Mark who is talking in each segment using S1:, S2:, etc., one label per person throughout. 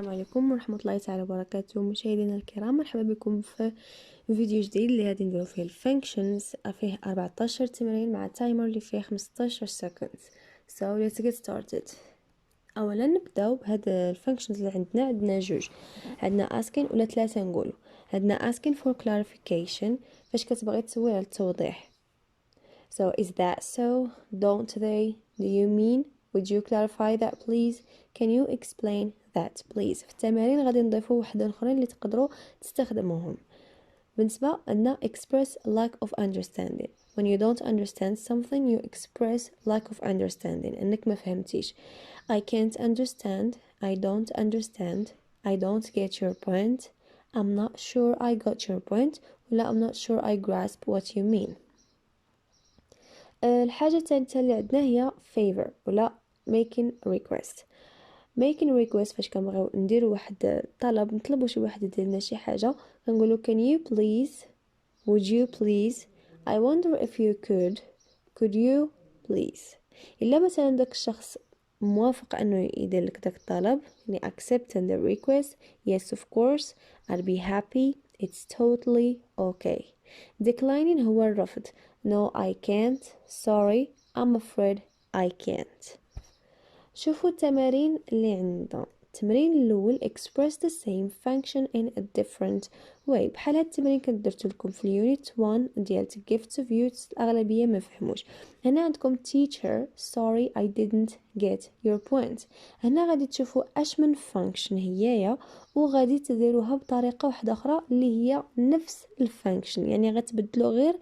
S1: السلام عليكم ورحمة الله تعالى وبركاته مشاهدينا الكرام. مرحبا بكم في فيديو جديد اللي غادي نديرو فيه الفانكشنز. فيه 14 تمرين مع تايمر اللي فيه 15 سكند. So let's get started. اولا نبداو بهاد الفانكشنز اللي عندنا جوج، عندنا asking ولا ثلاثه نقولوا. عندنا asking for clarification فاش كتبغي تسول على التوضيح. So is that so? Don't they? Do you mean? Would you clarify that please? Can you explain that please? في التمارين غادي نضيفوا واحدين اخرين اللي تقدروا تستخدموهم. بالنسبه لنا express lack of understanding. When you don't understand something you express lack of understanding. انك ما فهمتيش. I can't understand. I don't understand. I don't get your point. I'm not sure I got your point. ولا I'm not sure I grasp what you mean. الحاجة الثالثة اللي عندنا هي favor ولا making request. making request فاش كنبغيو نديرو واحد طلب، نطلبوا شي واحد يدير لنا شي حاجة، كنقولوا can you please, would you please, I wonder if you could you please. إلا مثلا داك الشخص موافق انه يدير لك داك الطلب، يعني accepting the request, yes of course, I'll be happy, it's totally okay. declining هو الرفض. No I can't, sorry, I'm afraid I can't. شوفوا التمارين اللي عندنا. التمرين الاول express the same function in a different way. بحال هاد التمرين كنت درت لكم في اليونت 1 ديال gifts of youth، الاغلبيه ما فهموش. هنا عندكم teacher sorry I didn't get your point. هنا غادي تشوفوا اش من function هيايا وغادي تديروها بطريقه واحده اخرى اللي هي نفس الفانكشن، يعني غتبدلوا غير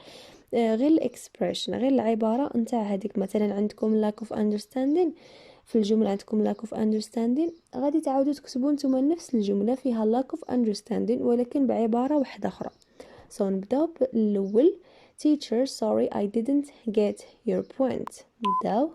S1: الاكسبريشن، غير العباره نتاع هذيك. مثلا عندكم lack of understanding، في الجملة عندكم lack of understanding، غادي تعاودوا تكتبوا نتوما نفس الجملة فيها lack of understanding ولكن بعبارة واحدة أخرى. So نبداو بالأول teacher sorry I didn't get your point. نبداو.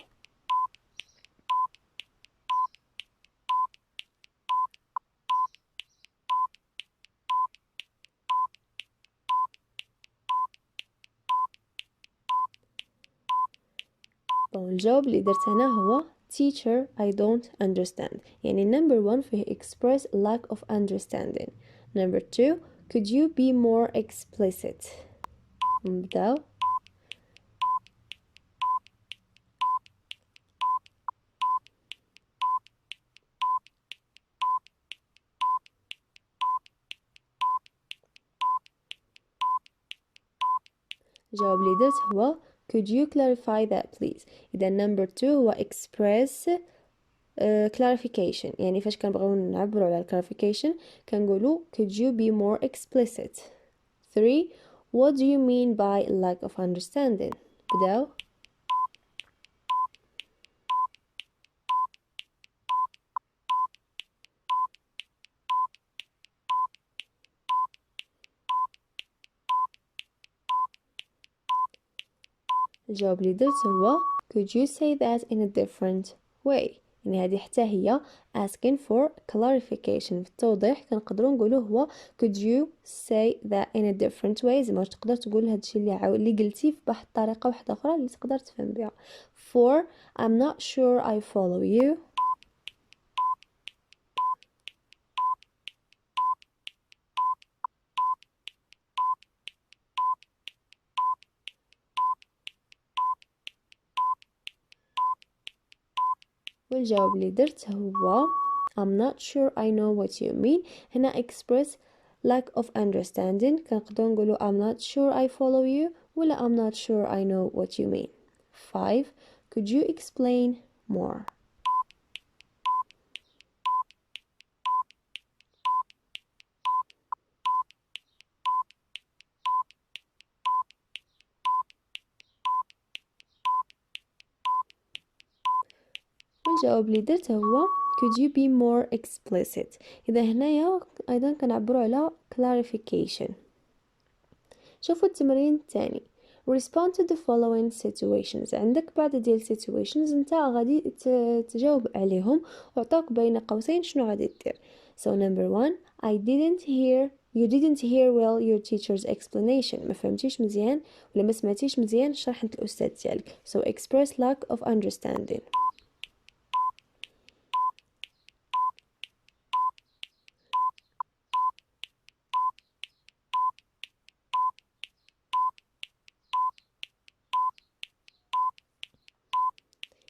S1: الجواب اللي درت هنا هو teacher I don't understand. يعني number 1 فيه express lack of understanding. number 2 could you be more explicit. نبداو. الجواب اللي درت هو could you clarify that please. إذا number 2 هو express clarification، يعني فاش كنبغيو نعبروا على clarification كنقولوا could you be more explicit. 3 what do you mean by lack of understanding. بداو. الجواب اللي درت هو could you say that in a different way. يعني هذه حتى هي asking for clarification. في التوضيح كنقدروا نقولوا هو could you say that in a different way. زعما تقدر تقول هذا الشيء اللي قلتيه بواحد الطريقه واحده اخرى اللي تقدر تفهم بها. 4 I'm not sure I follow you. والجواب اللي درت هو I'm not sure I know what you mean. هنا express lack of understanding كنقدروا نقولوا I'm not sure I follow you ولا I'm not sure I know what you mean. 5 could you explain more. الجواب اللي درت هو could you be more explicit. إذا هنايا أيضا كنعبروا على clarification. شوفوا التمرين الثاني respond to the following situations. عندك بعض ديال situations انت غادي تجاوب عليهم وعطاك بين قوسين شنو غادي دير. So number 1 you didn't hear well your teacher's explanation. ما فهمتيش مزيان ولا ما سمعتيش مزيان شرح الأستاذ ديالك. So express lack of understanding.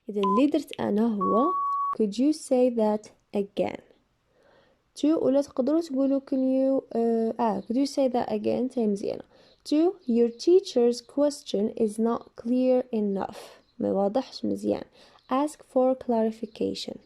S1: إذا اللي درت أنا هو could you say that again. ولا تقدروا تقولوا could you say that again تاي مزيانة. your teacher's question is not clear enough. ما واضحش مزيان. ask for clarification.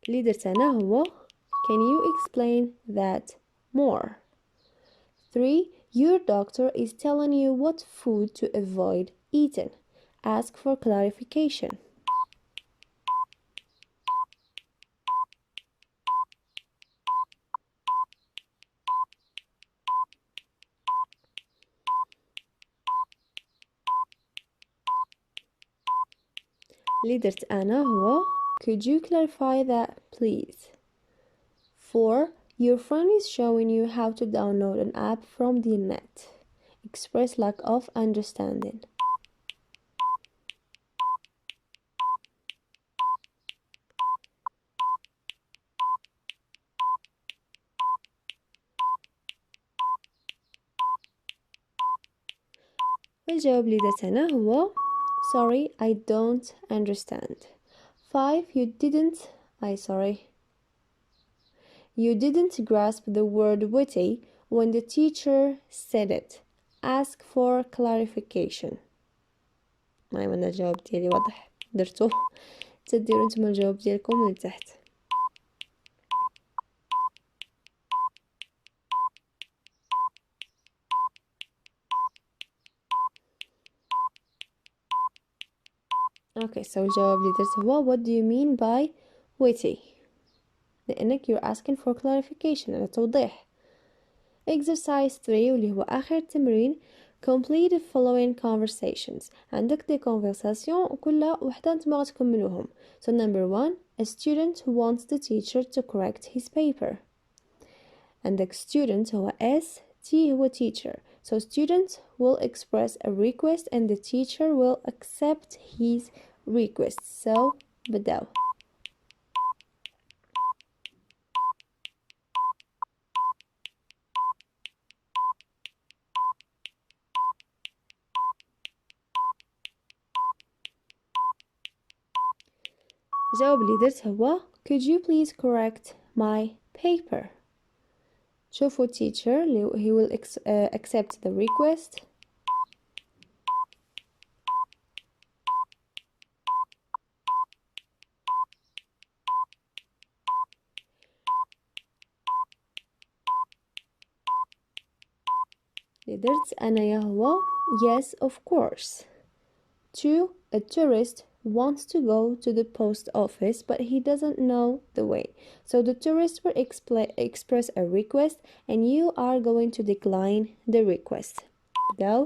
S1: اللي درت أنا هو can you explain that more. 3. Your doctor is telling you what food to avoid eating. Ask for clarification. اللي درت أنا هو could you clarify that please. 4. Your friend is showing you how to download an app from the net. Express lack of understanding. والجواب اللي درت أنا هو sorry I don't understand. 5. You didn't grasp the word witty when the teacher said it. Ask for clarification. المهم أنا الجواب ديالي واضح درتو تديروا نتوما الجواب ديالكم من تحت. so الجواب اللي درت هو what do you mean by witty لأنك you're asking for clarification على توضيح. exercise 3 واللي هو آخر تمرين complete the following conversations. عندك دي conversation وكل وحدة نتوما غتكملوهم. so number 1 a student who wants the teacher to correct his paper. عندك student هو S T هو teacher. so student will express a request and the teacher will accept his request. so بداو. الجواب اللي درت هو could you please correct my paper. شوفوا teacher he will accept the request. اللي درت أنايا هو yes of course. 2. A tourist wants to go to the post office but he doesn't know the way. So the tourist will express a request and you are going to decline the request. بداو.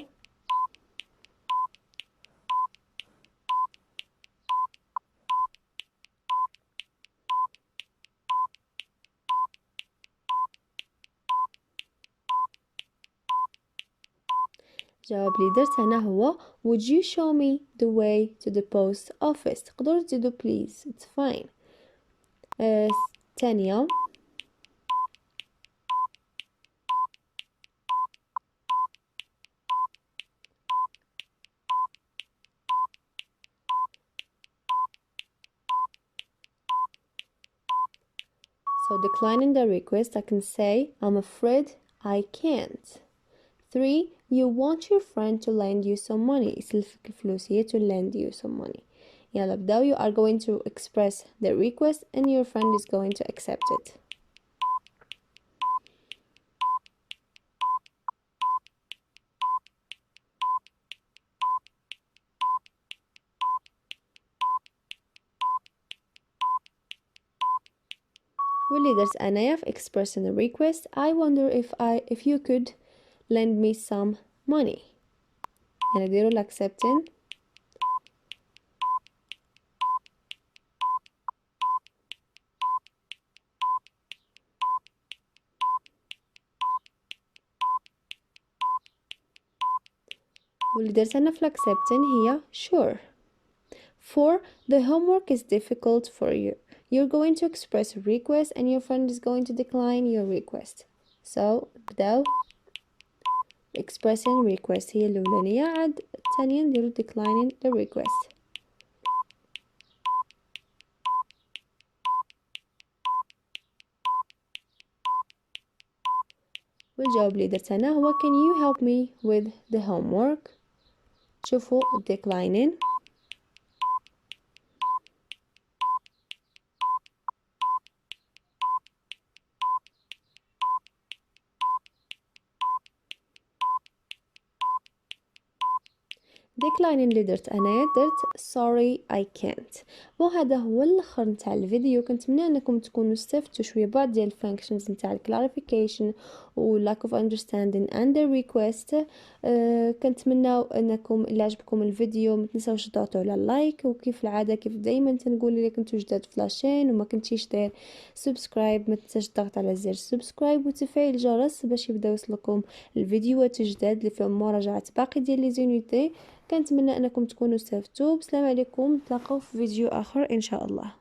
S1: الجواب اللي درت هنا هو would you show me the way to the post office. تقدروا تزيدوا please it's fine. الثانية so declining the request I can say I'm afraid I can't. 3. You want your friend to lend you some money. يسلفك الفلوس هي to lend you some money. يلا بداو. You are going to express the request and your friend is going to accept it. واللي درت أنايا في expressing the request I wonder if you could lend me some money. يعني ديروا accepting. واللي درت أنا في accepting هي sure. 4. The homework is difficult for you. You're going to express a request and your friend is going to decline your request. So بداو expressing request هي الأولانية، عاد الثانية نديرو declining the request. والجواب اللي درت أنا هو can you help me with the homework. شوفوا declining اللي درت انايا درت sorry I can't. وهذا هو الاخر نتاع الفيديو. كنتمنى انكم تكونوا استفدتوا شويه بعض ديال الفانكشنز نتاع clarification و lack of understanding and the request. كنتمنى انكم اللي عجبكم الفيديو ما تنساوش تضغطوا على اللايك، وكيف العاده كيف دائما تنقول اللي كنتو جداد في لاشين وما كنتيش داير سبسكرايب ما تنساش تضغط على زر سبسكرايب وتفعيل الجرس باش يبداو يوصلكم الفيديوهات الجداد اللي فيهم مراجعه باقي ديال لي زونيتي. كنتمنى انكم تكونوا استفدتوا. بسلام عليكم، نتلاقاو في فيديو اخر ان شاء الله.